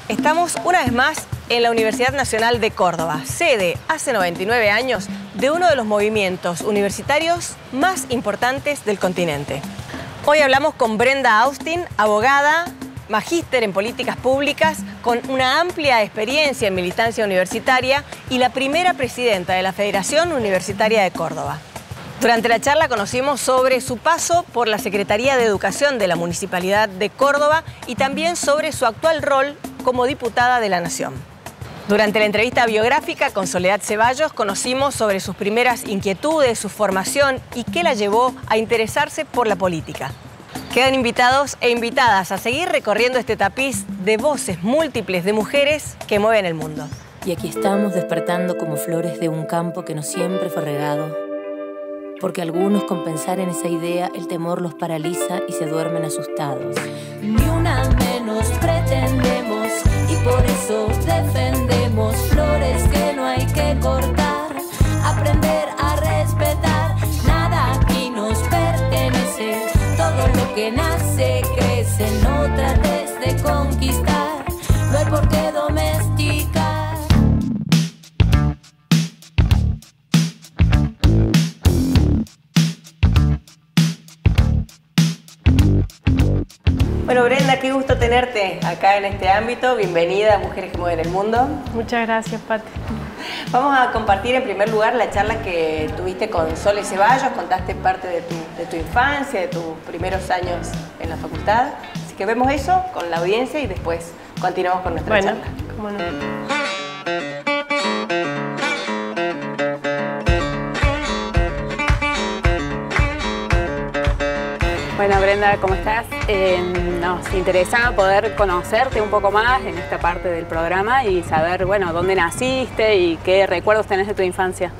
Estamos una vez más en la Universidad Nacional de Córdoba, sede hace 99 años de uno de los movimientos universitarios más importantes del continente. Hoy hablamos con Brenda Austin, abogada, magíster en políticas públicas, con una amplia experiencia en militancia universitaria y la primera presidenta de la Federación Universitaria de Córdoba. Durante la charla conocimos sobre su paso por la Secretaría de Educación de la Municipalidad de Córdoba y también sobre su actual rol como diputada de la Nación. Durante la entrevista biográfica con Soledad Ceballos conocimos sobre sus primeras inquietudes, su formación y qué la llevó a interesarse por la política. Quedan invitados e invitadas a seguir recorriendo este tapiz de voces múltiples de mujeres que mueven el mundo. Y aquí estamos despertando como flores de un campo que no siempre fue regado. Porque algunos, con pensar en esa idea, el temor los paraliza y se duermen asustados. Ni una menos pretendemos y por eso defendemos flores que no hay que cortar. Aprender a respetar, nada aquí nos pertenece. Todo lo que nace crece, no trates de conquistar, no hay por qué domesticar. Bueno, Brenda, qué gusto tenerte acá en este ámbito. Bienvenida a Mujeres que Mueven el Mundo. Muchas gracias, Pati. Vamos a compartir en primer lugar la charla que tuviste con Sole Ceballos. Contaste parte de tu infancia, de tus primeros años en la facultad. Así que vemos eso con la audiencia y después continuamos con nuestra charla. Cómo no. Bueno, Brenda, ¿cómo estás? Nos interesa poder conocerte un poco más en esta parte del programa y saber, bueno, dónde naciste y qué recuerdos tenés de tu infancia.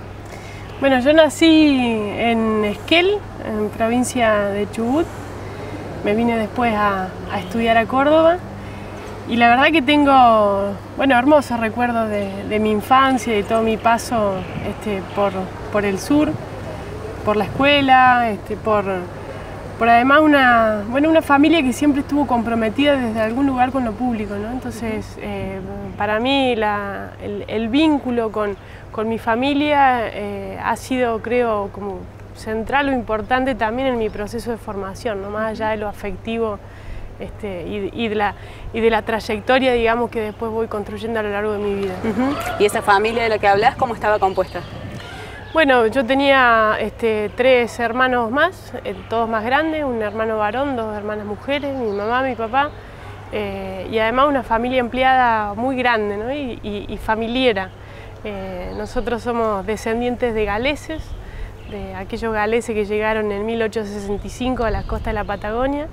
Bueno, yo nací en Esquel, en provincia de Chubut. Me vine después a estudiar a Córdoba. Y la verdad que tengo, bueno, hermosos recuerdos de mi infancia y de todo mi paso por el sur, por la escuela, por además una familia que siempre estuvo comprometida desde algún lugar con lo público, ¿no? Entonces, para mí el vínculo con mi familia ha sido, creo, como central o importante también en mi proceso de formación, ¿no? Más allá de lo afectivo y de la trayectoria, digamos, que después voy construyendo a lo largo de mi vida. ¿Y esa familia de la que hablas, cómo estaba compuesta? Bueno, yo tenía 3 hermanos más, todos más grandes, un hermano varón, 2 hermanas mujeres, mi mamá, mi papá, y además una familia empleada muy grande, ¿no? y familiera. Nosotros somos descendientes de galeses, de aquellos galeses que llegaron en 1865 a las costas de la Patagonia,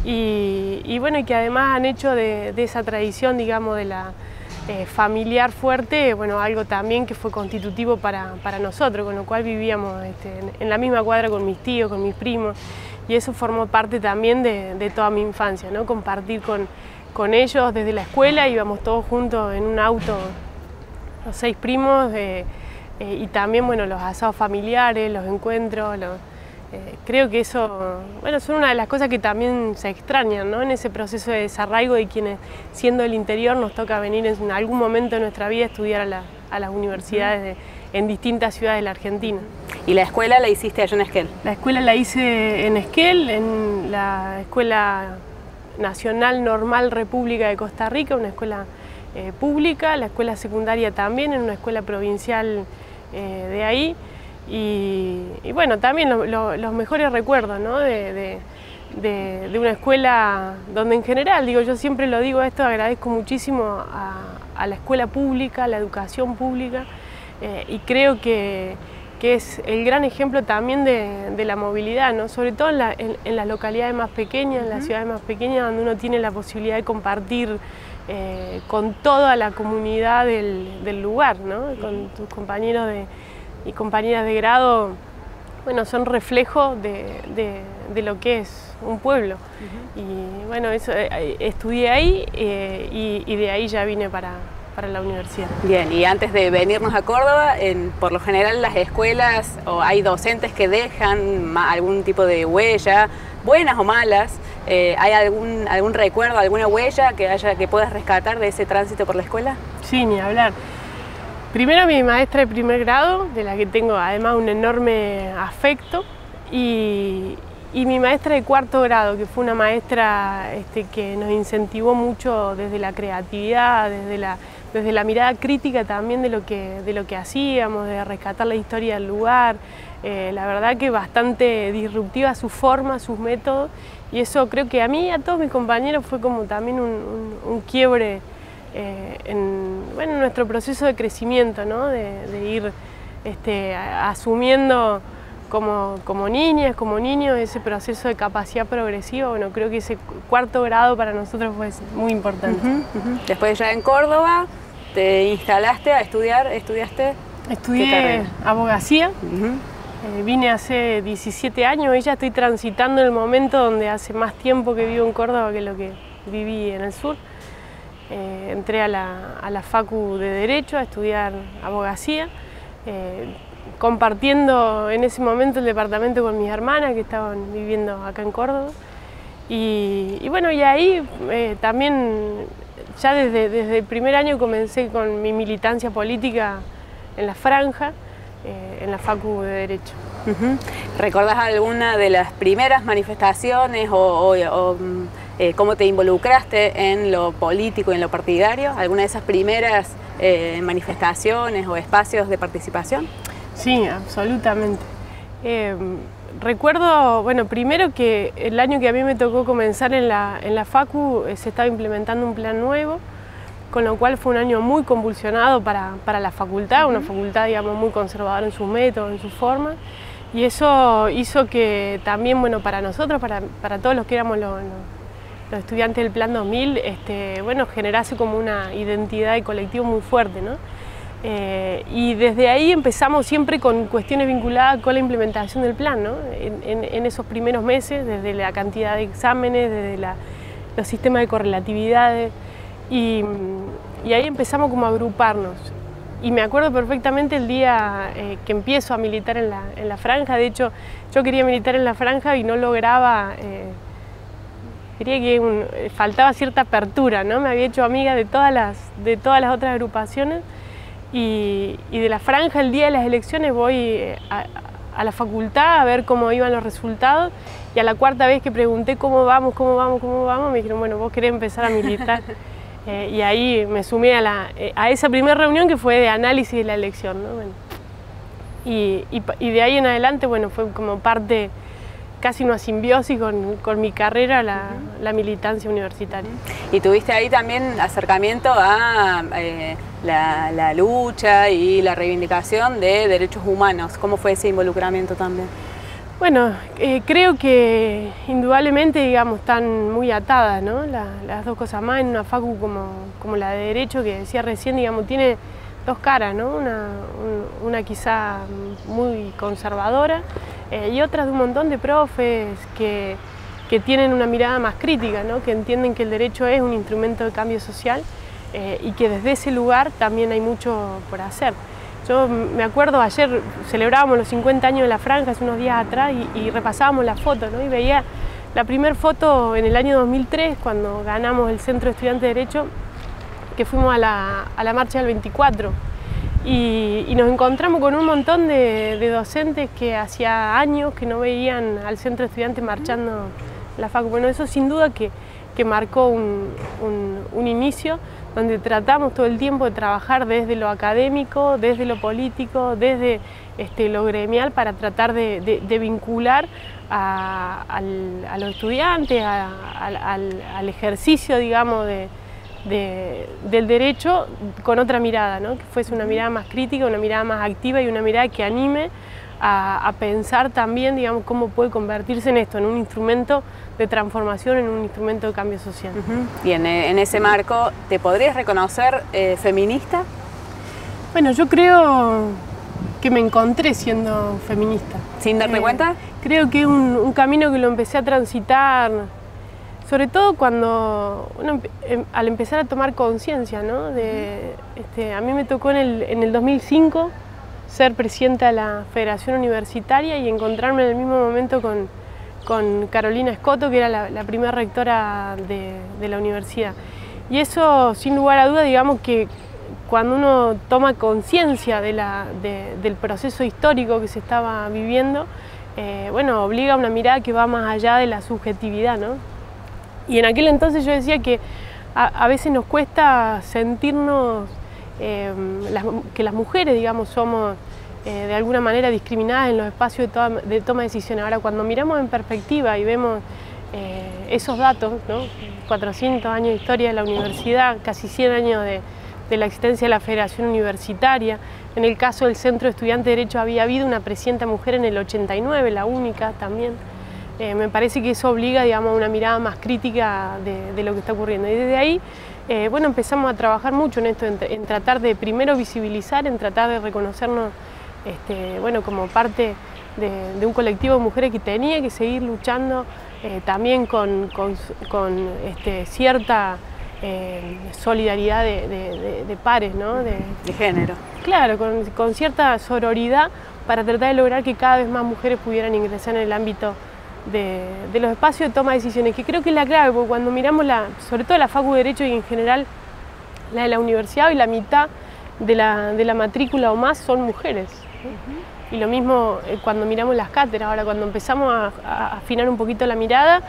y bueno, y que además han hecho de esa tradición, digamos, de la familiar fuerte, bueno, algo también que fue constitutivo para nosotros, con lo cual vivíamos en la misma cuadra con mis tíos, con mis primos, y eso formó parte también de toda mi infancia, ¿no? Compartir con ellos desde la escuela, íbamos todos juntos en un auto, los 6 primos, y también, bueno, los asados familiares, los encuentros, creo que eso, bueno, son una de las cosas que también se extrañan, ¿no? En ese proceso de desarraigo de quienes, siendo del interior, nos toca venir en algún momento de nuestra vida a estudiar a las universidades en distintas ciudades de la Argentina. ¿Y la escuela la hiciste allá en Esquel? La escuela la hice en Esquel, en la Escuela Nacional Normal República de Costa Rica, una escuela pública, la escuela secundaria también, en una escuela provincial de ahí. Y bueno, también los mejores recuerdos, ¿no? de una escuela donde en general, digo, yo siempre lo digo esto, agradezco muchísimo a la escuela pública, a la educación pública, y creo que es el gran ejemplo también de la movilidad, ¿no? Sobre todo en las localidades más pequeñas, en las ciudades más pequeñas, donde uno tiene la posibilidad de compartir con toda la comunidad del lugar, ¿no? Con tus compañeros y compañeras de grado, bueno, son reflejos de lo que es un pueblo. Y bueno, eso, estudié ahí y de ahí ya vine para la universidad. Bien, y antes de venirnos a Córdoba, por lo general las escuelas o hay docentes que dejan algún tipo de huella, buenas o malas. ¿Hay algún recuerdo, alguna huella que puedas rescatar de ese tránsito por la escuela? Sí, ni hablar. Primero mi maestra de primer grado, de la que tengo además un enorme afecto, y mi maestra de cuarto grado, que fue una maestra que nos incentivó mucho desde la creatividad, desde la mirada crítica también de lo que hacíamos, de rescatar la historia del lugar. La verdad que bastante disruptiva su forma, sus métodos, y eso creo que a mí y a todos mis compañeros fue como también un quiebre en nuestro proceso de crecimiento, ¿no? de ir asumiendo como niñas, como niños, ese proceso de capacidad progresiva. Bueno, creo que ese cuarto grado para nosotros fue muy importante. Después ya en Córdoba te instalaste a estudiar, ¿estudiaste? Estudié abogacía. Vine hace 17 años y ya estoy transitando el momento donde hace más tiempo que vivo en Córdoba que lo que viví en el sur. Entré a la Facu de Derecho a estudiar abogacía, compartiendo en ese momento el departamento con mis hermanas que estaban viviendo acá en Córdoba. Y bueno, y ahí también, ya desde el primer año comencé con mi militancia política en la Franja, en la Facu de Derecho. ¿Recordás alguna de las primeras manifestaciones o cómo te involucraste en lo político y en lo partidario? ¿Alguna de esas primeras manifestaciones o espacios de participación? Sí, absolutamente. Recuerdo, bueno, primero que el año que a mí me tocó comenzar en la Facu se estaba implementando un plan nuevo, con lo cual fue un año muy convulsionado para la facultad, una facultad, digamos, muy conservadora en sus métodos, en sus formas, y eso hizo que también, bueno, para nosotros, para todos los que éramos los estudiantes del Plan 2000, bueno, generase como una identidad y colectivo muy fuerte, ¿no? Y desde ahí empezamos siempre con cuestiones vinculadas con la implementación del plan, ¿no? En esos primeros meses, desde la cantidad de exámenes, desde los sistemas de correlatividades, y ahí empezamos como a agruparnos. Y me acuerdo perfectamente el día que empiezo a militar en la Franja. De hecho, yo quería militar en la Franja y no lograba, diría que faltaba cierta apertura, ¿no? Me había hecho amiga de todas las otras agrupaciones, y de la Franja el día de las elecciones voy a la facultad a ver cómo iban los resultados, y a la cuarta vez que pregunté cómo vamos, me dijeron, bueno, vos querés empezar a militar. Y ahí me sumé a esa primera reunión que fue de análisis de la elección, ¿no? Bueno, y de ahí en adelante, bueno, fue como parte, casi una simbiosis con mi carrera, la militancia universitaria. ¿Y tuviste ahí también acercamiento a la lucha y la reivindicación de derechos humanos? ¿Cómo fue ese involucramiento también? Bueno, creo que indudablemente, digamos, están muy atadas, ¿no? Las dos cosas más en una facu como la de Derecho, que decía recién, digamos, tiene dos caras, ¿no? Una quizá muy conservadora y otra de un montón de profes que tienen una mirada más crítica, ¿no? Que entienden que el derecho es un instrumento de cambio social y que desde ese lugar también hay mucho por hacer. Yo me acuerdo, ayer celebrábamos los 50 años de la Franja, hace unos días atrás, y repasábamos las fotos, ¿no? Y veía la primera foto en el año 2003, cuando ganamos el Centro de Estudiantes de Derecho, que fuimos a la marcha del 24. Y nos encontramos con un montón de docentes que hacía años que no veían al Centro de Estudiantes marchando en la Facu. Bueno, eso sin duda que marcó un inicio, donde tratamos todo el tiempo de trabajar desde lo académico, desde lo político, desde lo gremial, para tratar de vincular a los estudiantes, al ejercicio, digamos, del derecho con otra mirada, ¿no? Que fuese una mirada más crítica, una mirada más activa y una mirada que anime a pensar también, digamos, cómo puede convertirse en esto, en un instrumento de transformación, en un instrumento de cambio social. Y en ese marco, ¿te podrías reconocer feminista? Bueno, yo creo que me encontré siendo feminista. ¿Sin darte cuenta? Creo que es un camino que lo empecé a transitar Sobre todo cuando uno, al empezar a tomar conciencia, ¿no? A mí me tocó en el 2005 ser presidenta de la Federación Universitaria y encontrarme en el mismo momento con Carolina Escoto, que era la primera rectora de la universidad. Y eso, sin lugar a duda, digamos que cuando uno toma conciencia del proceso histórico que se estaba viviendo, bueno, obliga a una mirada que va más allá de la subjetividad, ¿no? Y en aquel entonces yo decía que a veces nos cuesta sentirnos que las mujeres, digamos, somos de alguna manera discriminadas en los espacios de toma de decisiones. Ahora, cuando miramos en perspectiva y vemos esos datos, ¿no? 400 años de historia de la universidad, casi 100 años de la existencia de la Federación Universitaria. En el caso del Centro de Estudiantes de Derecho había habido una presidenta mujer en el 89, la única también. Me parece que eso obliga, digamos, a una mirada más crítica de lo que está ocurriendo. Y desde ahí, bueno, empezamos a trabajar mucho en esto, en tratar de primero visibilizar, en tratar de reconocernos, bueno, como parte de un colectivo de mujeres que tenía que seguir luchando también con cierta solidaridad de pares, ¿no? De género. Claro, con cierta sororidad para tratar de lograr que cada vez más mujeres pudieran ingresar en el ámbito de los espacios de toma de decisiones, que creo que es la clave, porque cuando miramos sobre todo la Facu de Derecho y en general la de la universidad, y la mitad de la matrícula o más son mujeres. Y lo mismo cuando miramos las cátedras. Ahora, cuando empezamos a afinar un poquito la mirada,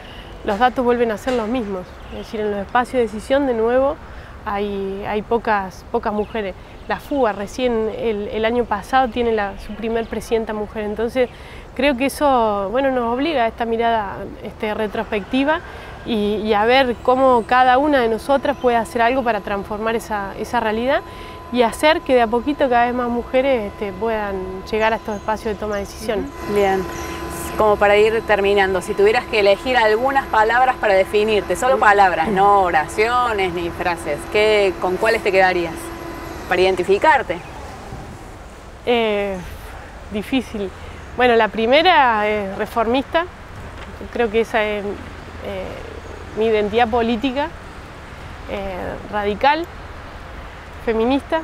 los datos vuelven a ser los mismos. Es decir, en los espacios de decisión, de nuevo, hay pocas mujeres. La FUBA recién el año pasado tiene su primer presidenta mujer. Entonces, creo que eso, bueno, nos obliga a esta mirada retrospectiva y a ver cómo cada una de nosotras puede hacer algo para transformar esa realidad y hacer que de a poquito cada vez más mujeres puedan llegar a estos espacios de toma de decisión. Bien, como para ir terminando, si tuvieras que elegir algunas palabras para definirte, solo palabras, no oraciones ni frases, ¿con cuáles te quedarías para identificarte? Difícil. Bueno, la primera es reformista, creo que esa es mi identidad política, radical, feminista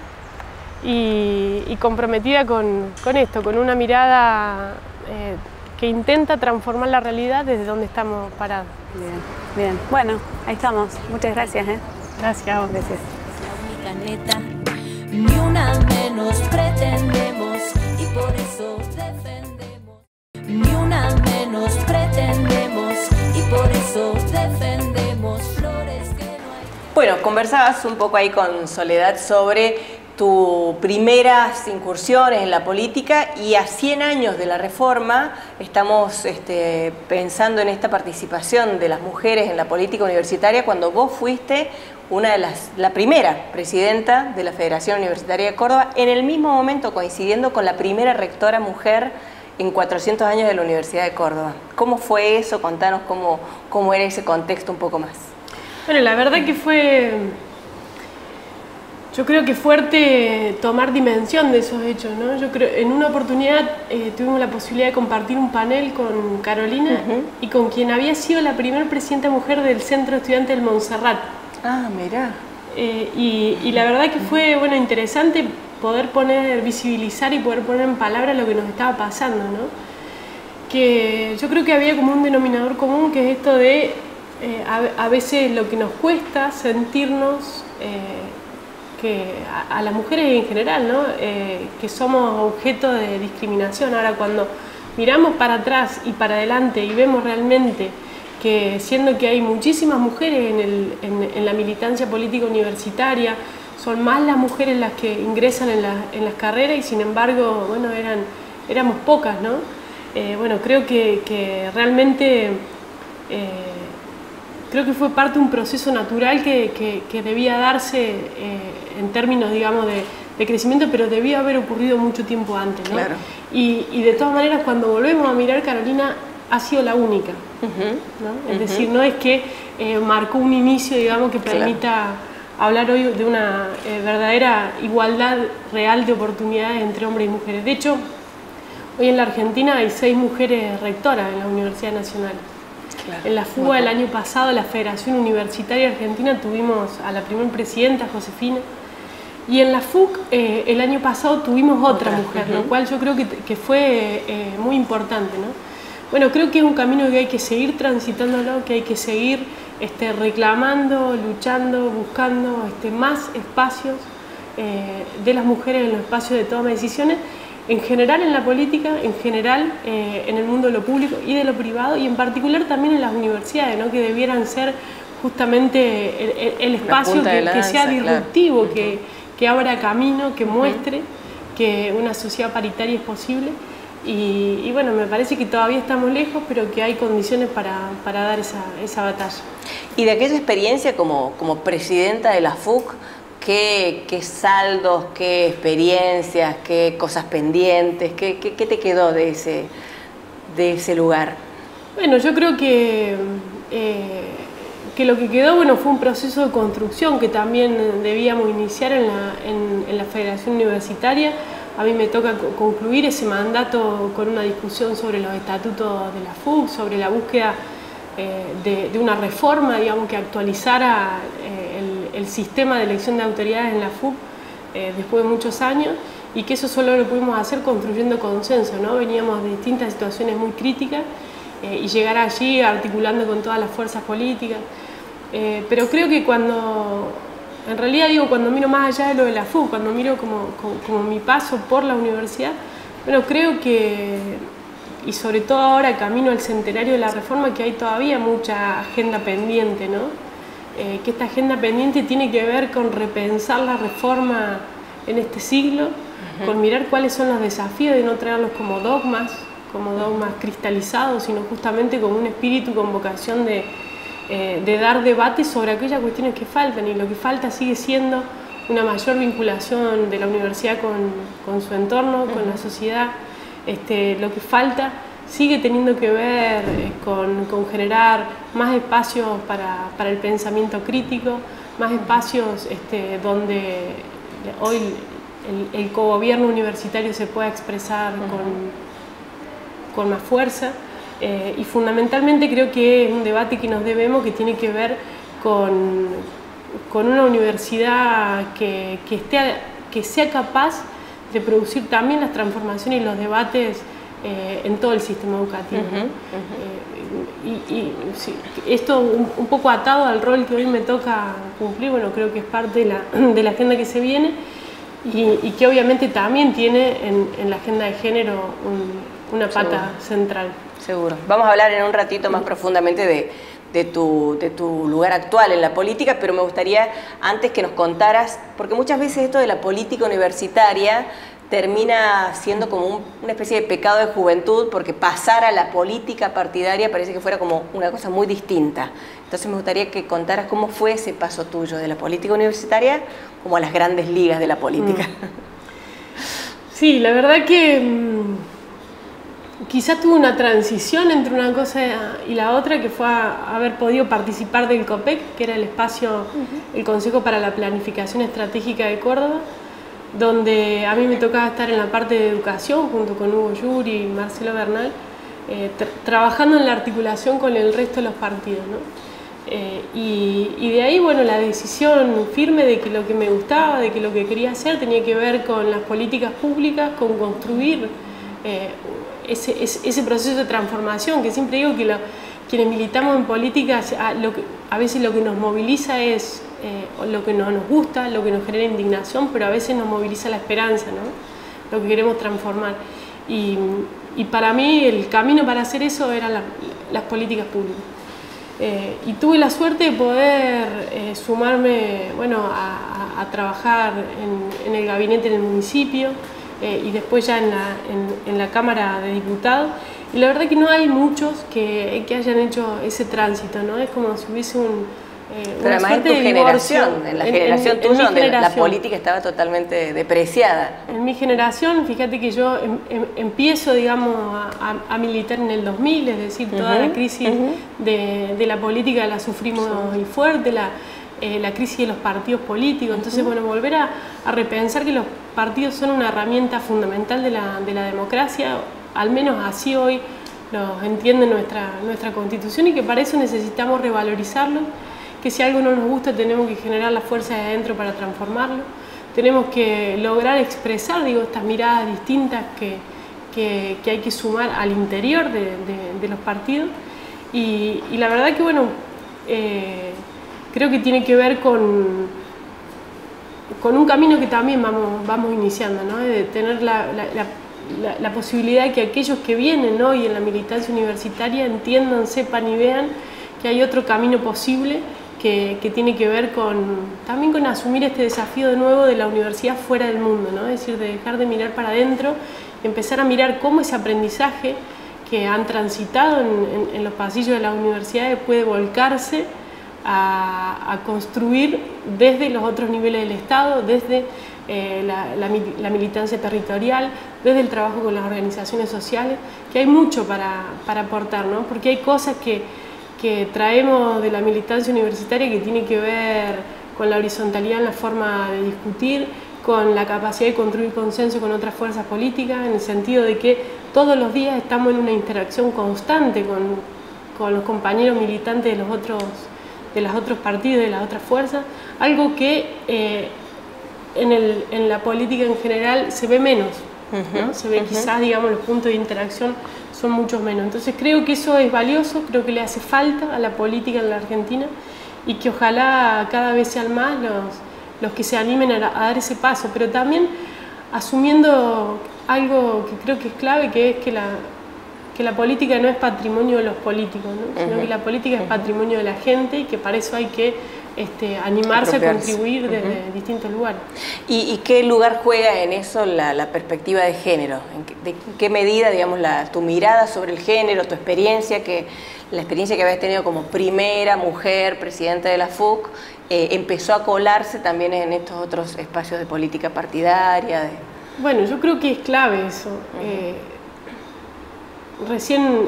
y comprometida con esto, con una mirada que intenta transformar la realidad desde donde estamos parados. Bien, bien. Bueno, ahí estamos. Muchas gracias. Gracias a vos. Gracias. La única neta, ni una menos pretendemos y por eso defendemos. Ni una menos pretendemos y por eso defendemos flores que no hay. Bueno, conversabas un poco ahí con Soledad sobre tus primeras incursiones en la política y a 100 años de la reforma estamos pensando en esta participación de las mujeres en la política universitaria cuando vos fuiste la primera presidenta de la Federación Universitaria de Córdoba, en el mismo momento coincidiendo con la primera rectora mujer en 400 años de la Universidad de Córdoba. ¿Cómo fue eso? Contanos cómo era ese contexto un poco más. Bueno, la verdad que fue, yo creo que fuerte tomar dimensión de esos hechos, ¿no? Yo creo, en una oportunidad tuvimos la posibilidad de compartir un panel con Carolina y con quien había sido la primera presidenta mujer del Centro de Estudiantes del Montserrat. Ah, mirá. Y la verdad que fue, bueno, interesante poder visibilizar y poder poner en palabras lo que nos estaba pasando, ¿no? Que yo creo que había como un denominador común, que es esto de a veces lo que nos cuesta sentirnos que a las mujeres en general, ¿no? Que somos objeto de discriminación. Ahora, cuando miramos para atrás y para adelante y vemos realmente que, siendo que hay muchísimas mujeres en la militancia política universitaria, son más las mujeres las que ingresan en las carreras y sin embargo, bueno, éramos pocas, ¿no? Bueno, creo que realmente creo que fue parte de un proceso natural que debía darse en términos, digamos, de crecimiento, pero debía haber ocurrido mucho tiempo antes, ¿no? Claro. Y de todas maneras, cuando volvemos a mirar, Carolina ha sido la única, ¿no? Es decir, no es que marcó un inicio, digamos, que permita hablar hoy de una verdadera igualdad real de oportunidades entre hombres y mujeres. De hecho, hoy en la Argentina hay 6 mujeres rectoras en la Universidad Nacional. Claro. En la fuga del año pasado, la Federación Universitaria Argentina, tuvimos a la primera presidenta, Josefina, y en la FUC el año pasado tuvimos otra mujer, lo cual yo creo que fue muy importante, ¿no? Bueno, creo que es un camino que hay que seguir transitándolo, que hay que seguir reclamando, luchando, buscando más espacios de las mujeres en los espacios de toma de decisiones, en general en la política, en general en el mundo de lo público y de lo privado, y en particular también en las universidades, ¿no? Que debieran ser justamente el espacio que sea disruptivo, claro. que abra camino, que muestre que una sociedad paritaria es posible. Y bueno, me parece que todavía estamos lejos, pero que hay condiciones para dar esa batalla. Y de aquella experiencia como presidenta de la FUC, ¿qué saldos, qué experiencias, qué cosas pendientes, qué te quedó de ese lugar? Bueno, yo creo que lo que quedó fue un proceso de construcción que también debíamos iniciar en la Federación Universitaria. A mí me toca concluir ese mandato con una discusión sobre los estatutos de la FUC, sobre la búsqueda de una reforma, digamos, que actualizara el sistema de elección de autoridades en la FUC después de muchos años, y que eso solo lo pudimos hacer construyendo consenso, ¿no? Veníamos de distintas situaciones muy críticas y llegar allí articulando con todas las fuerzas políticas. Pero creo que en realidad cuando miro más allá de lo de la FUC, cuando miro como mi paso por la universidad, bueno, creo que, y sobre todo ahora camino al centenario de la reforma, que hay todavía mucha agenda pendiente, ¿no? Que esta agenda pendiente tiene que ver con repensar la reforma en este siglo, con mirar cuáles son los desafíos de no traerlos como dogmas cristalizados, sino justamente como un espíritu con vocación de dar debate sobre aquellas cuestiones que faltan, y lo que falta sigue siendo una mayor vinculación de la universidad con su entorno, con la sociedad. Lo que falta sigue teniendo que ver con generar más espacios para el pensamiento crítico, más espacios donde hoy el cogobierno universitario se pueda expresar con más fuerza. Y fundamentalmente creo que es un debate que nos debemos, que tiene que ver con una universidad que sea capaz de producir también las transformaciones y los debates en todo el sistema educativo. Sí, esto un poco atado al rol que hoy me toca cumplir, bueno, creo que es parte de la agenda que se viene, y que obviamente también tiene en la agenda de género una pata central. Seguro. Vamos a hablar en un ratito más profundamente de tu lugar actual en la política, pero me gustaría antes que nos contaras, porque muchas veces esto de la política universitaria termina siendo como una especie de pecado de juventud, porque pasar a la política partidaria parece que fuera como una cosa muy distinta. Entonces me gustaría que contaras cómo fue ese paso tuyo de la política universitaria como a las grandes ligas de la política. Sí, la verdad que quizás tuve una transición entre una cosa y la otra, que fue haber podido participar del COPEC, que era el espacio, el Consejo para la Planificación Estratégica de Córdoba, donde a mí me tocaba estar en la parte de educación junto con Hugo Yuri y Marcelo Bernal, trabajando en la articulación con el resto de los partidos, ¿no? Y de ahí, bueno, la decisión firme de que lo que me gustaba, de que lo que quería hacer tenía que ver con las políticas públicas, con construir ese proceso de transformación, que siempre digo que quienes militamos en política, a veces lo que nos moviliza es lo que no nos gusta, lo que nos genera indignación, pero a veces nos moviliza la esperanza, ¿no? Lo que queremos transformar. Y para mí el camino para hacer eso eran las políticas públicas. Y tuve la suerte de poder sumarme, bueno, a trabajar en el gabinete en el municipio, y después ya en la Cámara de Diputados, y la verdad que no hay muchos que hayan hecho ese tránsito, ¿no? Es como si hubiese pero además en tu generación, en la generación tuya, donde la política estaba totalmente depreciada. En mi generación, fíjate que yo empiezo, digamos, a militar en el 2000, es decir, toda la crisis de la política la sufrimos muy fuerte, la crisis de los partidos políticos. Entonces, bueno, volver a repensar que los partidos son una herramienta fundamental de la democracia, al menos así hoy entienden nuestra Constitución y que para eso necesitamos revalorizarlo, que si algo no nos gusta tenemos que generar la fuerza de adentro para transformarlo, tenemos que lograr expresar, digo, estas miradas distintas que hay que sumar al interior de los partidos y la verdad que bueno, creo que tiene que ver con un camino que también vamos iniciando, ¿no? De tener la posibilidad de que aquellos que vienen hoy en la militancia universitaria entiendan, sepan y vean que hay otro camino posible que tiene que ver también con asumir este desafío de nuevo de la universidad fuera del mundo, ¿no? Es decir, de dejar de mirar para adentro, empezar a mirar cómo ese aprendizaje que han transitado en los pasillos de las universidades puede volcarse a construir desde los otros niveles del Estado, desde la militancia territorial, desde el trabajo con las organizaciones sociales, que hay mucho para aportar, ¿no? Porque hay cosas que traemos de la militancia universitaria que tiene que ver con la horizontalidad en la forma de discutir, con la capacidad de construir consenso con otras fuerzas políticas, en el sentido de que todos los días estamos en una interacción constante con los compañeros militantes de los otros partidos, de las otras fuerzas, algo que en la política en general se ve menos, ¿no? Se ve quizás, digamos, los puntos de interacción son muchos menos. Entonces creo que eso es valioso, creo que le hace falta a la política en la Argentina y que ojalá cada vez sean más los que se animen a dar ese paso, pero también asumiendo algo que creo que es clave, que es que la política no es patrimonio de los políticos, ¿no? Sino que la política es patrimonio de la gente y que para eso hay que animarse a contribuir desde distintos lugares. ¿Y qué lugar juega en eso la perspectiva de género? ¿De qué medida, digamos, tu mirada sobre el género, tu experiencia, la experiencia que habías tenido como primera mujer presidenta de la FUC, empezó a colarse también en estos otros espacios de política partidaria? Bueno, yo creo que es clave eso. Recién,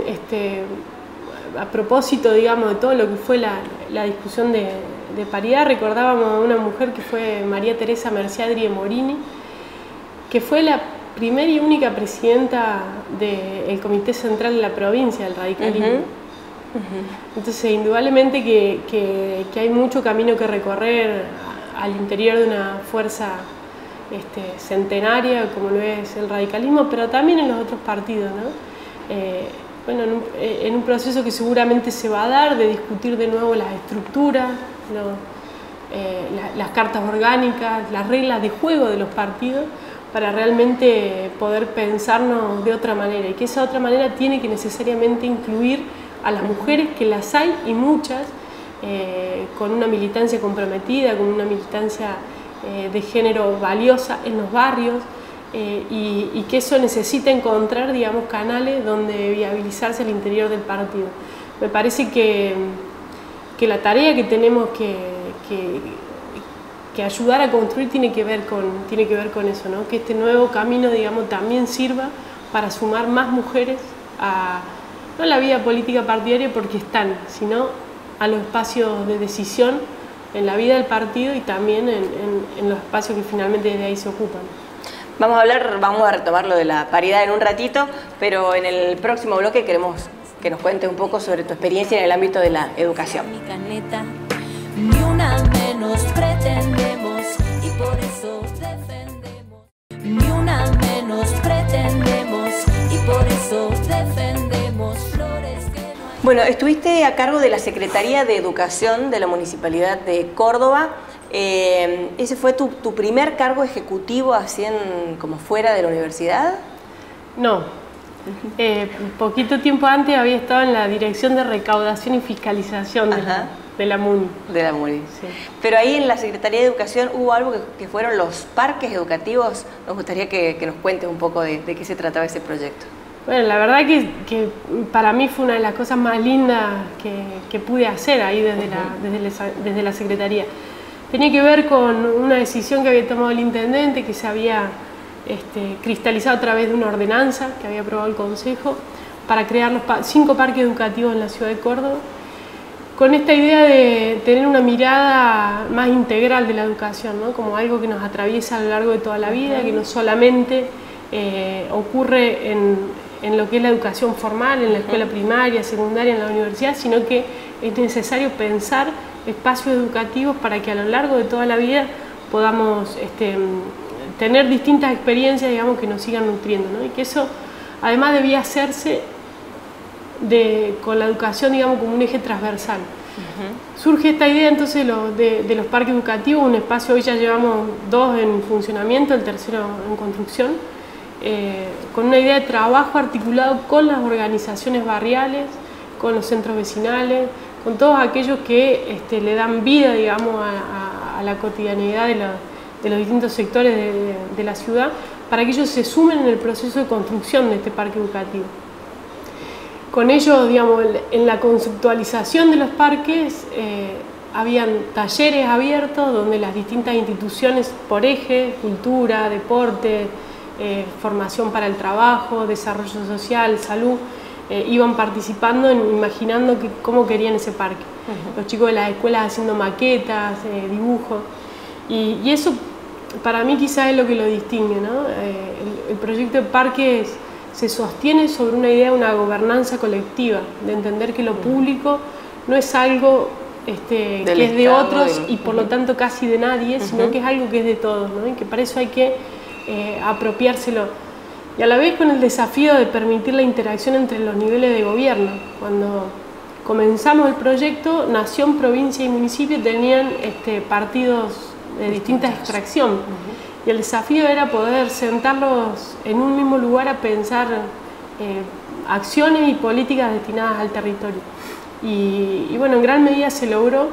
a propósito, digamos, de todo lo que fue la discusión de paridad, recordábamos a una mujer que fue María Teresa Merciadri de Morini, que fue la primera y única presidenta del Comité Central de la provincia del radicalismo. Entonces, indudablemente que hay mucho camino que recorrer al interior de una fuerza centenaria como lo es el radicalismo, pero también en los otros partidos, ¿no? Bueno, en un proceso que seguramente se va a dar de discutir de nuevo las estructuras, las cartas orgánicas, las reglas de juego de los partidos, para realmente poder pensarnos de otra manera, y que esa otra manera tiene que necesariamente incluir a las mujeres, que las hay y muchas, con una militancia comprometida, con una militancia de género valiosa en los barrios, y que eso necesita encontrar, digamos, canales donde viabilizarse al interior del partido. Me parece que la tarea que tenemos que ayudar a construir tiene que ver con eso, ¿no? Que este nuevo camino, digamos, también sirva para sumar más mujeres no a la vida política partidaria porque están, sino a los espacios de decisión en la vida del partido y también en los espacios que finalmente desde ahí se ocupan. Vamos a retomar lo de la paridad en un ratito, pero en el próximo bloque queremos que nos cuentes un poco sobre tu experiencia en el ámbito de la educación. Ni una menos pretendemos y por eso defendemos. Ni una menos pretendemos y por eso defendemos flores que no hay. Bueno, estuviste a cargo de la Secretaría de Educación de la Municipalidad de Córdoba. ¿Ese fue tu primer cargo ejecutivo así como fuera de la universidad? No. Poquito tiempo antes había estado en la Dirección de Recaudación y Fiscalización de la MUNI. De la MUNI. Sí. Pero ahí en la Secretaría de Educación hubo algo que fueron los parques educativos. Nos gustaría que nos cuentes un poco de qué se trataba ese proyecto. Bueno, la verdad que para mí fue una de las cosas más lindas que pude hacer ahí desde la Secretaría. Tenía que ver con una decisión que había tomado el intendente, que se había cristalizado a través de una ordenanza que había aprobado el Consejo para crear los 5 parques educativos en la ciudad de Córdoba, con esta idea de tener una mirada más integral de la educación, ¿no? Como algo que nos atraviesa a lo largo de toda la vida, que no solamente ocurre en lo que es la educación formal, en la escuela primaria, secundaria, en la universidad, sino que es necesario pensar espacios educativos para que a lo largo de toda la vida podamos tener distintas experiencias, digamos, que nos sigan nutriendo, ¿no? Y que eso además debía hacerse con la educación, digamos, como un eje transversal. Surge esta idea entonces de los parques educativos, un espacio, hoy ya llevamos 2 en funcionamiento, el tercero en construcción, con una idea de trabajo articulado con las organizaciones barriales, con los centros vecinales, con todos aquellos que le dan vida, digamos, a la cotidianidad de los distintos sectores de la ciudad, para que ellos se sumen en el proceso de construcción de este parque educativo. Con ellos, digamos, en la conceptualización de los parques, habían talleres abiertos donde las distintas instituciones por eje, cultura, deporte, formación para el trabajo, desarrollo social, salud, iban participando, imaginando cómo querían ese parque. Los chicos de las escuelas haciendo maquetas, dibujos, y eso para mí quizás es lo que lo distingue, ¿no? El proyecto de parques se sostiene sobre una idea de una gobernanza colectiva, de entender que lo público no es algo que es de otros y por lo tanto casi de nadie, sino que es algo que es de todos, ¿no? Y que para eso hay que apropiárselo. Y a la vez con el desafío de permitir la interacción entre los niveles de gobierno. Cuando comenzamos el proyecto, nación, provincia y municipio tenían partidos de distinta extracción. Y el desafío era poder sentarlos en un mismo lugar a pensar acciones y políticas destinadas al territorio. Y bueno, en gran medida se logró,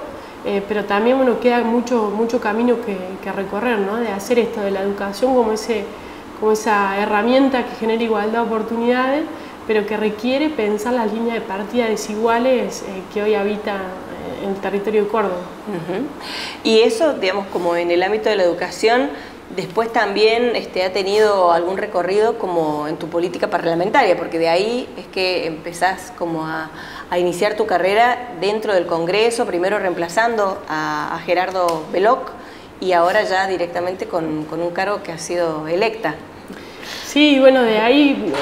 pero también bueno, queda mucho camino que recorrer, ¿no? De hacer esto de la educación como esa herramienta que genera igualdad de oportunidades, pero que requiere pensar las líneas de partida desiguales que hoy habitan en el territorio de Córdoba. Y eso, digamos, como en el ámbito de la educación, después también ha tenido algún recorrido como en tu política parlamentaria, porque de ahí es que empezás como a iniciar tu carrera dentro del Congreso, primero reemplazando a Gerardo Beloc y ahora ya directamente con un cargo que ha sido electa. Sí, bueno, de ahí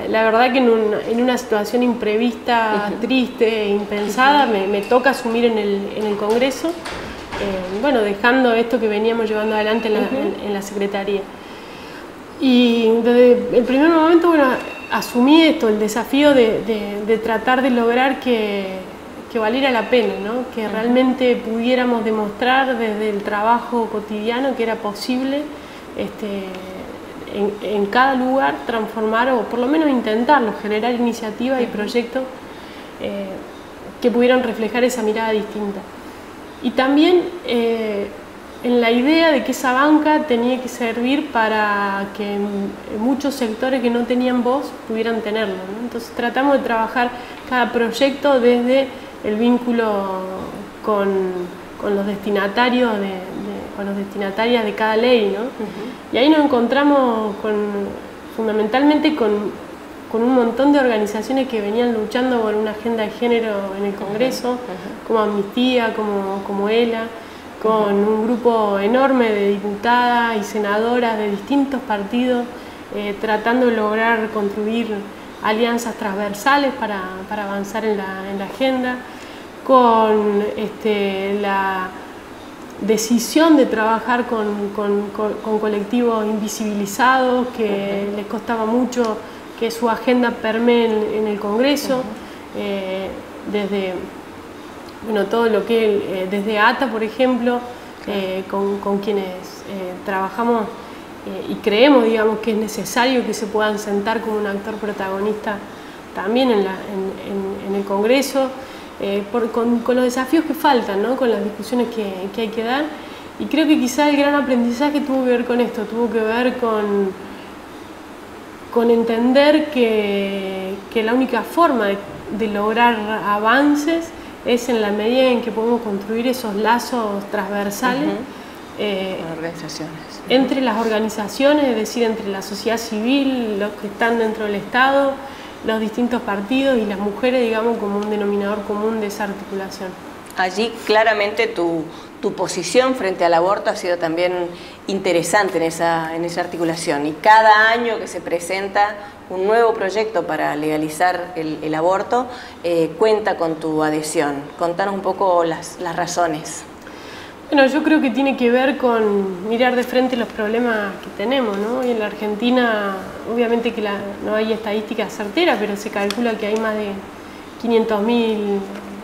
la verdad que en una situación imprevista, triste, impensada, me toca asumir en el Congreso. Bueno, dejando esto que veníamos llevando adelante en la Secretaría. Y desde el primer momento, bueno, asumí el desafío de tratar de lograr que valiera la pena, ¿no? Que realmente pudiéramos demostrar desde el trabajo cotidiano que era posible en cada lugar transformar, o por lo menos intentarlo, generar iniciativas y proyectos que pudieran reflejar esa mirada distinta. Y también en la idea de que esa banca tenía que servir para que muchos sectores que no tenían voz pudieran tenerlo, ¿no? Entonces tratamos de trabajar cada proyecto desde el vínculo con los destinatarios, con los destinatarias de cada ley, ¿no? Y ahí nos encontramos fundamentalmente con un montón de organizaciones que venían luchando por una agenda de género en el Congreso, como Amnistía, como ELA, con un grupo enorme de diputadas y senadoras de distintos partidos, tratando de lograr construir alianzas transversales para avanzar en la agenda, con la decisión de trabajar con colectivos invisibilizados que les costaba mucho que su agenda permee en el Congreso, desde todo lo que desde ATA, por ejemplo, con quienes trabajamos y creemos, digamos, que es necesario que se puedan sentar como un actor protagonista también en el Congreso, con los desafíos que faltan, ¿no? Con las discusiones que hay que dar. Y creo que quizá el gran aprendizaje tuvo que ver con esto, tuvo que ver con entender que la única forma de lograr avances es en la medida en que podemos construir esos lazos transversales entre las organizaciones, es decir, entre la sociedad civil, los que están dentro del Estado, los distintos partidos y las mujeres, digamos, como un denominador común de esa articulación. Allí claramente tu tu posición frente al aborto ha sido también interesante en esa articulación, y cada año que se presenta un nuevo proyecto para legalizar el aborto cuenta con tu adhesión. Contanos un poco las razones. Bueno, yo creo que tiene que ver con mirar de frente los problemas que tenemos, ¿no? Y en la Argentina, obviamente que no hay estadísticas certeras, pero se calcula que hay más de 500.000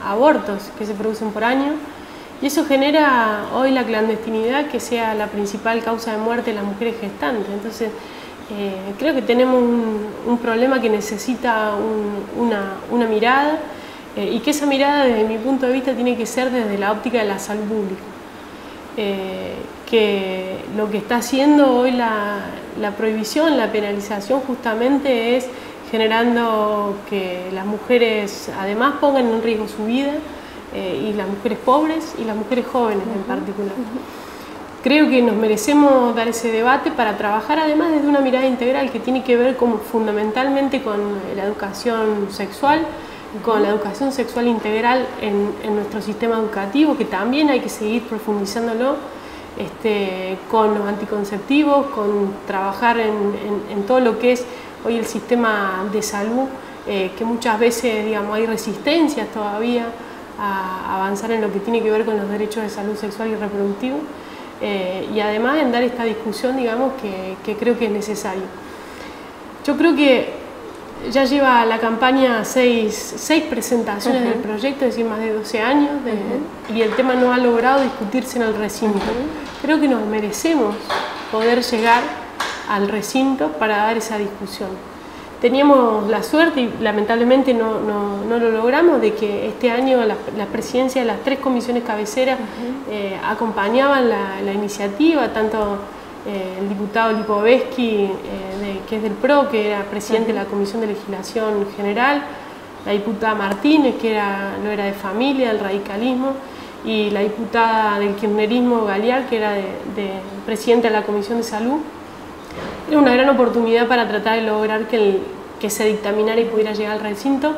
abortos que se producen por año. Y eso genera hoy la clandestinidad, que sea la principal causa de muerte de las mujeres gestantes. Entonces, creo que tenemos un problema que necesita una mirada, y que esa mirada, desde mi punto de vista, tiene que ser desde la óptica de la salud pública. Que lo que está haciendo hoy la prohibición, la penalización, justamente es generando que las mujeres además pongan en riesgo su vida, y las mujeres pobres y las mujeres jóvenes en particular. Creo que nos merecemos dar ese debate para trabajar además desde una mirada integral que tiene que ver fundamentalmente con la educación sexual, con la educación sexual integral en nuestro sistema educativo, que también hay que seguir profundizándolo, con los anticonceptivos, con trabajar en todo lo que es hoy el sistema de salud, que muchas veces, digamos, hay resistencias todavía a avanzar en lo que tiene que ver con los derechos de salud sexual y reproductivo, y además en dar esta discusión, digamos, que creo que es necesario. Yo creo que ya lleva la campaña seis presentaciones del proyecto, es decir, más de 12 años, y el tema no ha logrado discutirse en el recinto. Creo que nos merecemos poder llegar al recinto para dar esa discusión. Teníamos la suerte, y lamentablemente no lo logramos, de que este año la presidencia de las 3 comisiones cabeceras acompañaban la iniciativa, tanto el diputado Lipovetsky, que es del PRO, que era presidente de la Comisión de Legislación General, la diputada Martínez, que no era de familia, del radicalismo, y la diputada del kirchnerismo Galear, que era presidenta de la Comisión de Salud. Era una gran oportunidad para tratar de lograr que se dictaminara y pudiera llegar al recinto.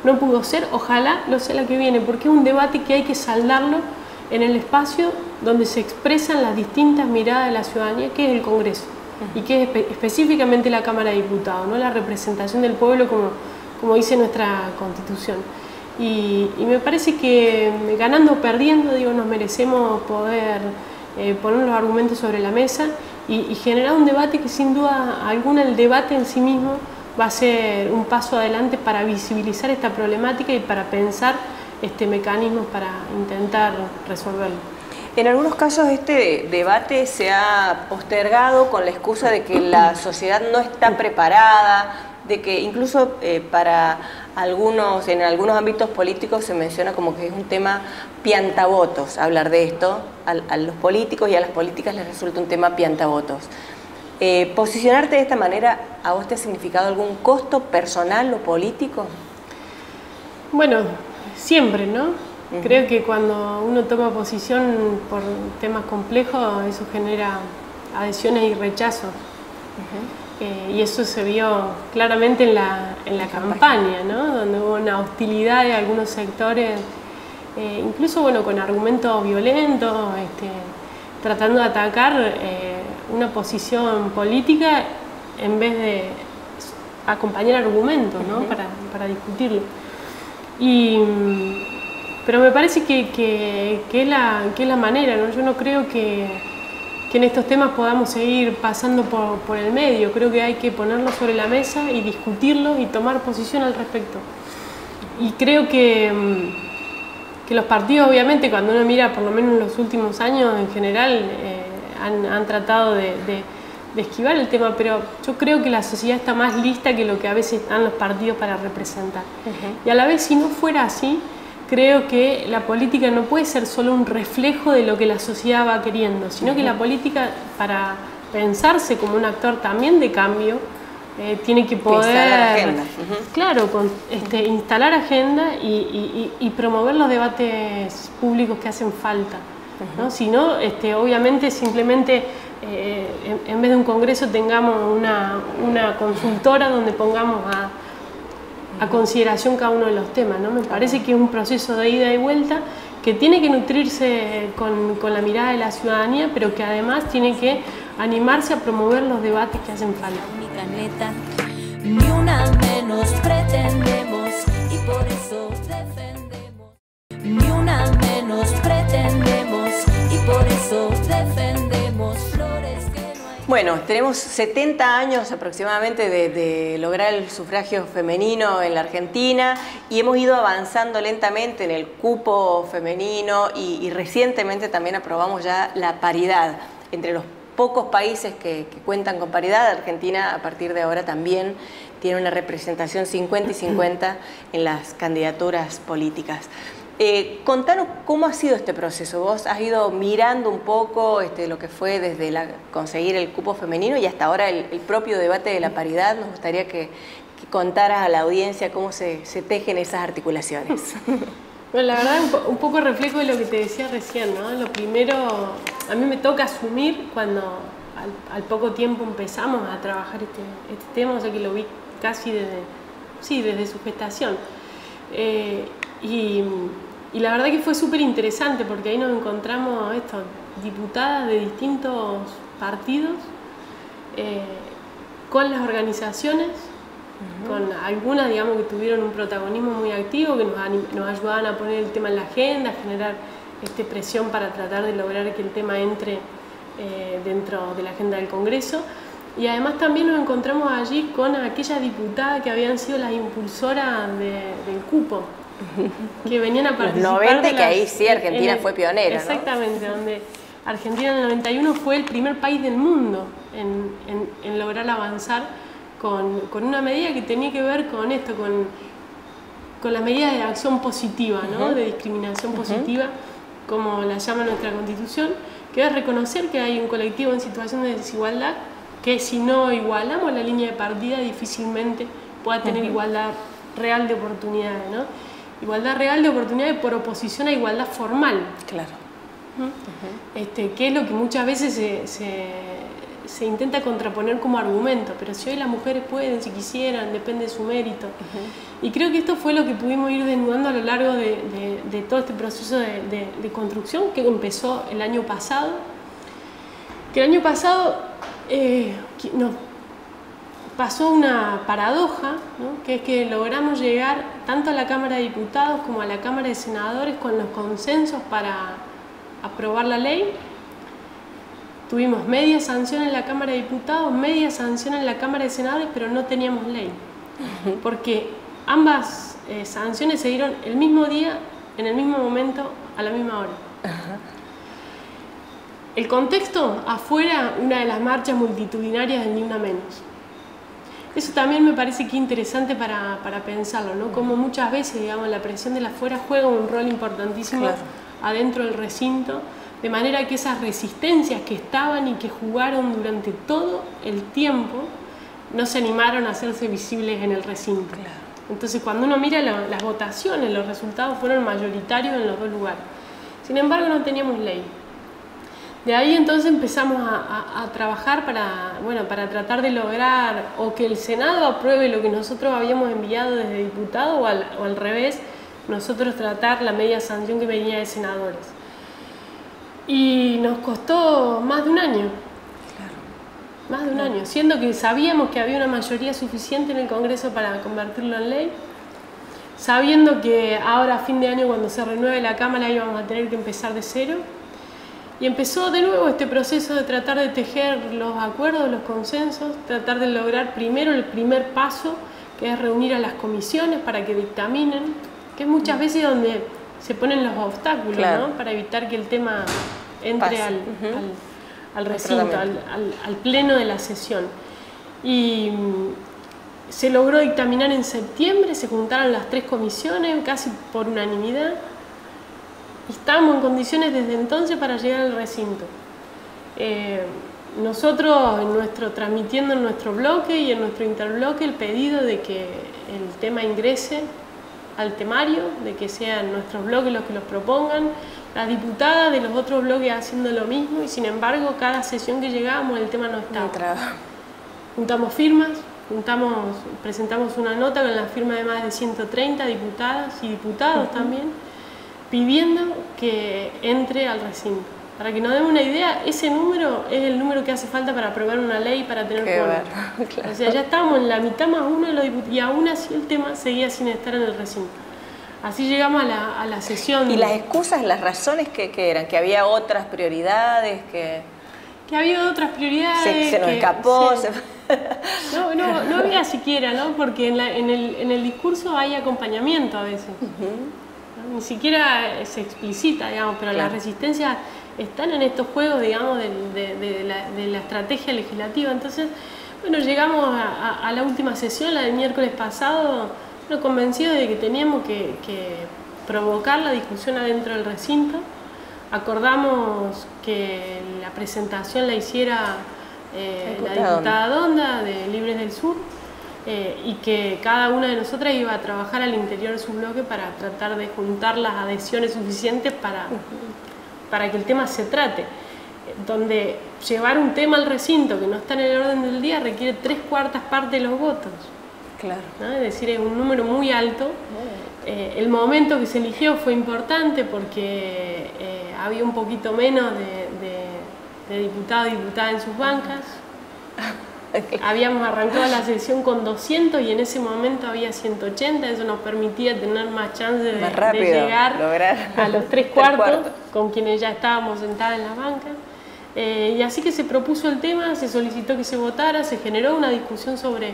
No pudo ser, ojalá lo sea la que viene, porque es un debate que hay que saldarlo en el espacio donde se expresan las distintas miradas de la ciudadanía, que es el Congreso, y que es específicamente la Cámara de Diputados, ¿no? La representación del pueblo, como dice nuestra Constitución. Y me parece que, ganando o perdiendo, digo, nos merecemos poder poner los argumentos sobre la mesa y generar un debate que, sin duda alguna, el debate en sí mismo va a ser un paso adelante para visibilizar esta problemática y para pensar mecanismos para intentar resolverlo. En algunos casos este debate se ha postergado con la excusa de que la sociedad no está preparada, de que incluso en algunos ámbitos políticos se menciona como que es un tema piantavotos hablar de esto. A los políticos y a las políticas les resulta un tema piantavotos. ¿Posicionarte de esta manera a vos te ha significado algún costo personal o político? Bueno, siempre, ¿no? Creo que cuando uno toma posición por temas complejos, eso genera adhesiones y rechazos. Y eso se vio claramente en la campaña, ¿no? Donde hubo una hostilidad de algunos sectores, incluso, bueno, con argumentos violentos, tratando de atacar una posición política en vez de acompañar argumentos, ¿no? Para discutirlo. Pero me parece que es la manera, ¿no? Yo no creo que en estos temas podamos seguir pasando por el medio. Creo que hay que ponerlo sobre la mesa y discutirlo y tomar posición al respecto. Y creo que los partidos, obviamente, cuando uno mira, por lo menos en los últimos años, en general, han tratado de esquivar el tema, pero yo creo que la sociedad está más lista que lo que a veces están los partidos para representar. Y a la vez, si no fuera así, creo que la política no puede ser solo un reflejo de lo que la sociedad va queriendo, sino que la política, para pensarse como un actor también de cambio, tiene que poder instalar agenda. Claro, instalar agenda y promover los debates públicos que hacen falta, ¿no? Si no, obviamente, simplemente en vez de un congreso tengamos una consultora donde pongamos a consideración cada uno de los temas, ¿no? Me parece que es un proceso de ida y vuelta que tiene que nutrirse con la mirada de la ciudadanía, pero que además tiene que animarse a promover los debates que hacen falta. Ni una menos pretendemos y por eso defendemos. Ni una menos pretendemos y por eso defendemos flores que no hay. Bueno, tenemos 70 años aproximadamente de lograr el sufragio femenino en la Argentina y hemos ido avanzando lentamente en el cupo femenino y recientemente también aprobamos ya la paridad entre los pocos países que cuentan con paridad. Argentina a partir de ahora también tiene una representación 50 y 50 en las candidaturas políticas. Contanos cómo ha sido este proceso. Vos has ido mirando un poco lo que fue desde conseguir el cupo femenino y hasta ahora el propio debate de la paridad. Nos gustaría que contaras a la audiencia cómo se tejen esas articulaciones. Bueno, la verdad un poco reflejo de lo que te decía recién, ¿no? Lo primero, a mí me toca asumir cuando al poco tiempo empezamos a trabajar este tema, o sea que lo vi casi desde su gestación. Y la verdad que fue súper interesante porque ahí nos encontramos diputadas de distintos partidos con las organizaciones, con algunas, digamos, que tuvieron un protagonismo muy activo, que nos ayudaban a poner el tema en la agenda, a generar presión para tratar de lograr que el tema entre dentro de la agenda del Congreso. Y además también nos encontramos allí con aquellas diputadas que habían sido las impulsoras del cupo, que venían a participar. Los 90, que ahí sí Argentina fue pionera, exactamente, ¿no? Donde Argentina en el 91 fue el primer país del mundo en lograr avanzar con una medida que tenía que ver con esto, con las medidas de acción positiva, ¿no? De discriminación positiva, como la llama nuestra Constitución, que es reconocer que hay un colectivo en situación de desigualdad que si no igualamos la línea de partida difícilmente pueda tener igualdad real de oportunidades, ¿no? Igualdad real de oportunidades por oposición a igualdad formal. Claro. Que es lo que muchas veces se intenta contraponer como argumento, pero si hoy las mujeres pueden, si quisieran, depende de su mérito. Y creo que esto fue lo que pudimos ir desnudando a lo largo de todo este proceso de construcción que empezó el año pasado. Que el año pasado nos pasó una paradoja, ¿no? Que es que logramos llegar tanto a la Cámara de Diputados como a la Cámara de Senadores con los consensos para aprobar la ley. Tuvimos media sanción en la Cámara de Diputados, media sanción en la Cámara de Senadores, pero no teníamos ley. Porque ambas sanciones se dieron el mismo día, en el mismo momento, a la misma hora. El contexto, afuera, una de las marchas multitudinarias del Ni Una Menos. Eso también me parece que es interesante para pensarlo, ¿no? Como muchas veces, digamos, la presión de la afuera juega un rol importantísimo adentro del recinto, de manera que esas resistencias que estaban y que jugaron durante todo el tiempo no se animaron a hacerse visibles en el recinto. Entonces, cuando uno mira las votaciones, los resultados fueron mayoritarios en los dos lugares. Sin embargo, no teníamos ley. De ahí entonces empezamos a trabajar para tratar de lograr o que el Senado apruebe lo que nosotros habíamos enviado desde diputado o al revés, nosotros tratar la media sanción que venía de senadores. Y nos costó más de un año. Más de un año, siendo que sabíamos que había una mayoría suficiente en el Congreso para convertirlo en ley, sabiendo que ahora a fin de año cuando se renueve la Cámara íbamos a tener que empezar de cero. Y empezó de nuevo este proceso de tratar de tejer los acuerdos, los consensos, tratar de lograr primero el primer paso, que es reunir a las comisiones para que dictaminen, que es muchas veces donde se ponen los obstáculos, ¿no? Para evitar que el tema entre al recinto, al pleno de la sesión. Y se logró dictaminar en septiembre, se juntaron las 3 comisiones, casi por unanimidad. Estábamos en condiciones desde entonces para llegar al recinto. Nosotros transmitiendo en nuestro bloque y en nuestro interbloque el pedido de que el tema ingrese al temario, de que sean nuestros bloques los que los propongan, las diputadas de los otros bloques haciendo lo mismo, y sin embargo cada sesión que llegábamos el tema no estaba. Juntamos firmas, presentamos una nota con la firma de más de 130 diputadas y diputados también, pidiendo que entre al recinto. Para que nos den una idea, ese número es el número que hace falta para aprobar una ley para tener quórum. Claro. O sea, ya estábamos en la mitad más uno de los diputados y aún así el tema seguía sin estar en el recinto. Así llegamos a la sesión. ¿Y las excusas, las razones que eran? ¿Que había otras prioridades? Que había otras prioridades. Se nos escapó. No había siquiera, ¿no? Porque en el discurso hay acompañamiento a veces. ¿No? Ni siquiera se explicita, digamos, pero claro, las resistencias están en estos juegos, digamos, de la estrategia legislativa. Entonces, bueno, llegamos a la última sesión, la del miércoles pasado, convencidos de que teníamos que provocar la discusión adentro del recinto. Acordamos que la presentación la hiciera la diputada Donda de Libres del Sur y que cada una de nosotras iba a trabajar al interior de su bloque para tratar de juntar las adhesiones suficientes para que el tema se trate. Donde llevar un tema al recinto que no está en el orden del día requiere 3/4 partes de los votos. Claro. ¿No? Es decir, es un número muy alto. El momento que se eligió fue importante porque había un poquito menos de diputados y diputadas en sus bancas. Habíamos arrancado la sesión con 200 y en ese momento había 180, eso nos permitía tener más chance de llegar a los 3/4 con quienes ya estábamos sentadas en las bancas. Y así que se propuso el tema, se solicitó que se votara, se generó una discusión sobre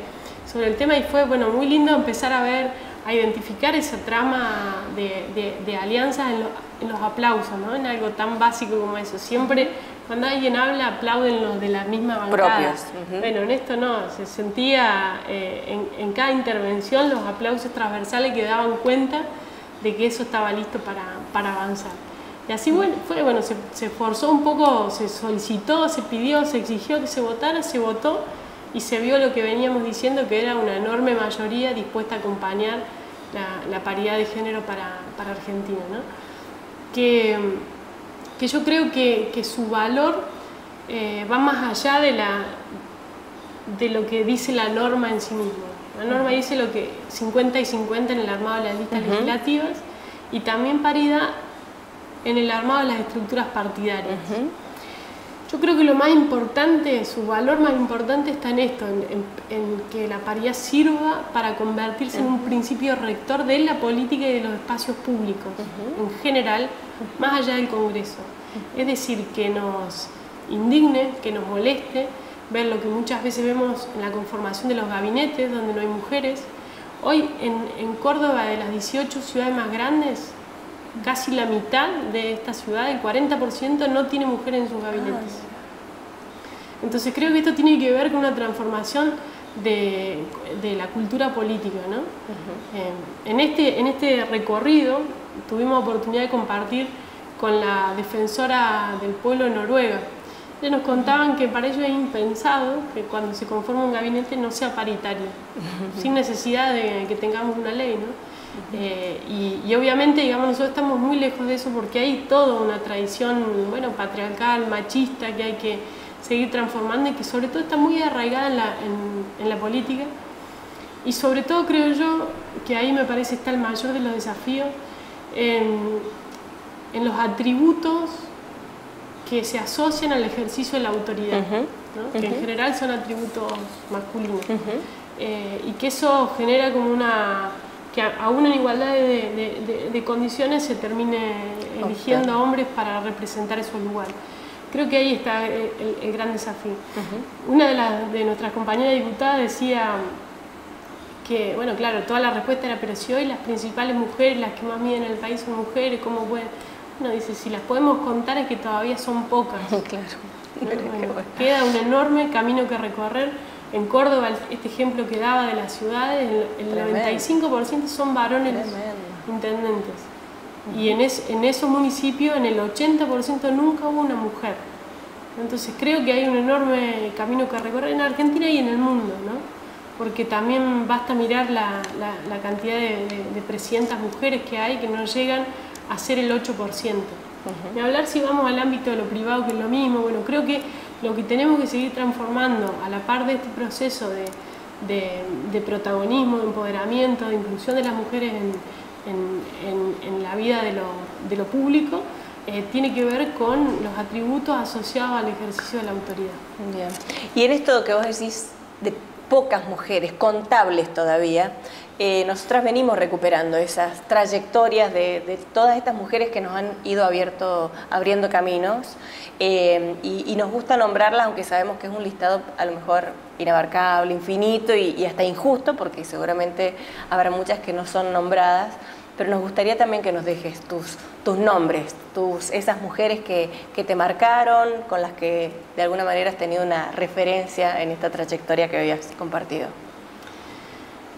el tema y fue muy lindo empezar a identificar esa trama de alianzas en los aplausos, ¿no? En algo tan básico como eso. Siempre cuando alguien habla aplauden los de la misma bancada. Propios. Bueno, en esto no, se sentía en cada intervención los aplausos transversales que daban cuenta de que eso estaba listo para avanzar. Y así se esforzó un poco, se solicitó, se pidió, se exigió que se votara, se votó y se vio lo que veníamos diciendo, que era una enorme mayoría dispuesta a acompañar la paridad de género para Argentina, ¿no? Que yo creo que su valor va más allá de lo que dice la norma en sí misma. La norma dice lo que 50 y 50 en el armado de las listas legislativas y también paridad en el armado de las estructuras partidarias. Yo creo que lo más importante, su valor más importante está en esto, en que la paridad sirva para convertirse en un principio rector de la política y de los espacios públicos, en general, más allá del Congreso. Es decir, que nos indigne, que nos moleste, ver lo que muchas veces vemos en la conformación de los gabinetes, donde no hay mujeres. Hoy en Córdoba, de las 18 ciudades más grandes, casi la mitad de esta ciudad, el 40%, no tiene mujeres en sus gabinetes. Entonces creo que esto tiene que ver con una transformación de la cultura política, ¿no? En este recorrido tuvimos oportunidad de compartir con la defensora del pueblo de Noruega. Ellos nos contaban que para ellos es impensado que cuando se conforma un gabinete no sea paritario, sin necesidad de que tengamos una ley, ¿no? Y obviamente, digamos, nosotros estamos muy lejos de eso porque hay toda una tradición, patriarcal, machista, que hay que seguir transformando y que sobre todo está muy arraigada en la política. Y sobre todo creo yo que ahí me parece está el mayor de los desafíos en los atributos que se asocian al ejercicio de la autoridad, ¿no? Que en general son atributos masculinos. Y que eso genera como que aún en igualdad de condiciones se termine eligiendo a hombres para representar esos lugares. Creo que ahí está el gran desafío. Una de nuestras compañeras diputadas decía que, claro, toda la respuesta era, pero si hoy las principales mujeres, las que más miden en el país son mujeres, ¿cómo pueden? Dice, si las podemos contar es que todavía son pocas. Claro. Queda un enorme camino que recorrer. En Córdoba, este ejemplo que daba de las ciudades, el 95% son varones intendentes. Y en esos municipios, en el 80% nunca hubo una mujer. Entonces creo que hay un enorme camino que recorrer en Argentina y en el mundo, ¿no? Porque también basta mirar la cantidad de presidentas mujeres que hay que no llegan a ser el 8%. Ni hablar si vamos al ámbito de lo privado, que es lo mismo. Creo que lo que tenemos que seguir transformando a la par de este proceso de protagonismo, de empoderamiento, de inclusión de las mujeres en la vida de lo público, tiene que ver con los atributos asociados al ejercicio de la autoridad. Bien. Y en esto que vos decís de pocas mujeres, contables todavía, nosotras venimos recuperando esas trayectorias de todas estas mujeres que nos han ido abriendo caminos, y nos gusta nombrarlas, aunque sabemos que es un listado a lo mejor inabarcable, infinito y hasta injusto, porque seguramente habrá muchas que no son nombradas, pero nos gustaría también que nos dejes tus nombres, esas mujeres que te marcaron, con las que de alguna manera has tenido una referencia en esta trayectoria que hoy has compartido.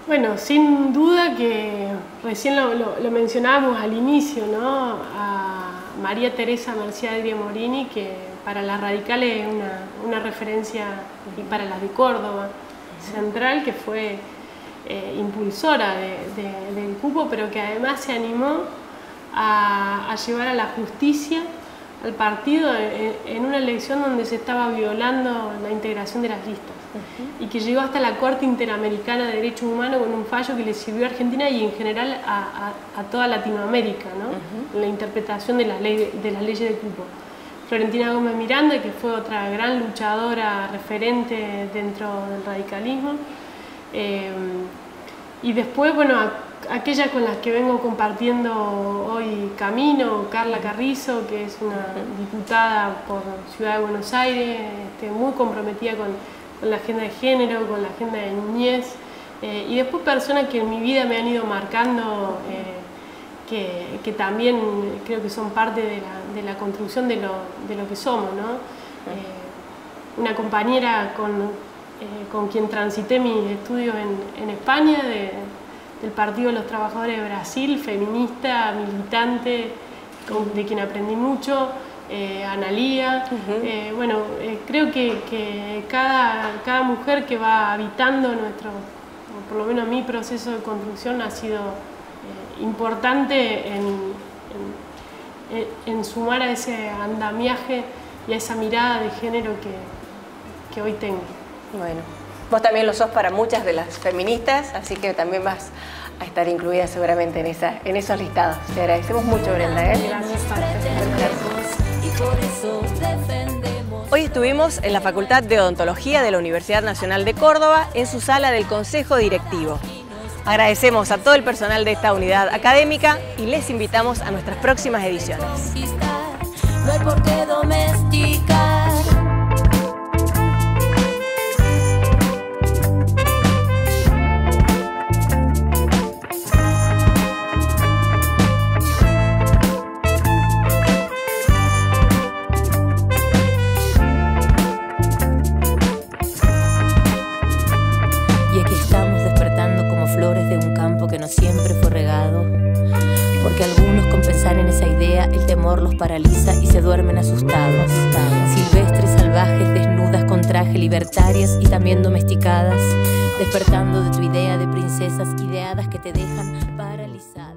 Bueno, sin duda que recién lo mencionábamos al inicio, ¿no? A María Teresa Merciadria Morini, que para las radicales es una referencia, y para las de Córdoba central, que fue impulsora del cupo, pero que además se animó a llevar a la justicia al partido en una elección donde se estaba violando la integración de las listas, y que llegó hasta la Corte Interamericana de Derechos Humanos con un fallo que le sirvió a Argentina y en general a toda Latinoamérica, ¿no? En la interpretación de las leyes de cupo. Florentina Gómez Miranda, que fue otra gran luchadora referente dentro del radicalismo. Y después, bueno, aquella con las que vengo compartiendo hoy camino, Carla Carrizo, que es una diputada por Ciudad de Buenos Aires, muy comprometida con la agenda de género, con la agenda de niñez, y después personas que en mi vida me han ido marcando, que también creo que son parte de la construcción de lo que somos, ¿no? Una compañera con quien transité mis estudios en España, del Partido de los Trabajadores de Brasil, feminista, militante, de quien aprendí mucho, Analía. Bueno, creo que cada mujer que va habitando o por lo menos mi proceso de construcción ha sido importante en sumar a ese andamiaje y a esa mirada de género que hoy tengo. Bueno, vos también lo sos para muchas de las feministas, así que también vas a estar incluida seguramente en esos listados. Te agradecemos mucho, Brenda. Gracias. Hoy estuvimos en la Facultad de Odontología de la Universidad Nacional de Córdoba, en su sala del Consejo Directivo. Agradecemos a todo el personal de esta unidad académica y les invitamos a nuestras próximas ediciones. No hay por qué domesticar. Siempre fue regado, porque algunos con pensar en esa idea el temor los paraliza y se duermen asustados. Silvestres, salvajes, desnudas con traje, libertarias y también domesticadas, despertando de tu idea de princesas ideadas que te dejan paralizadas.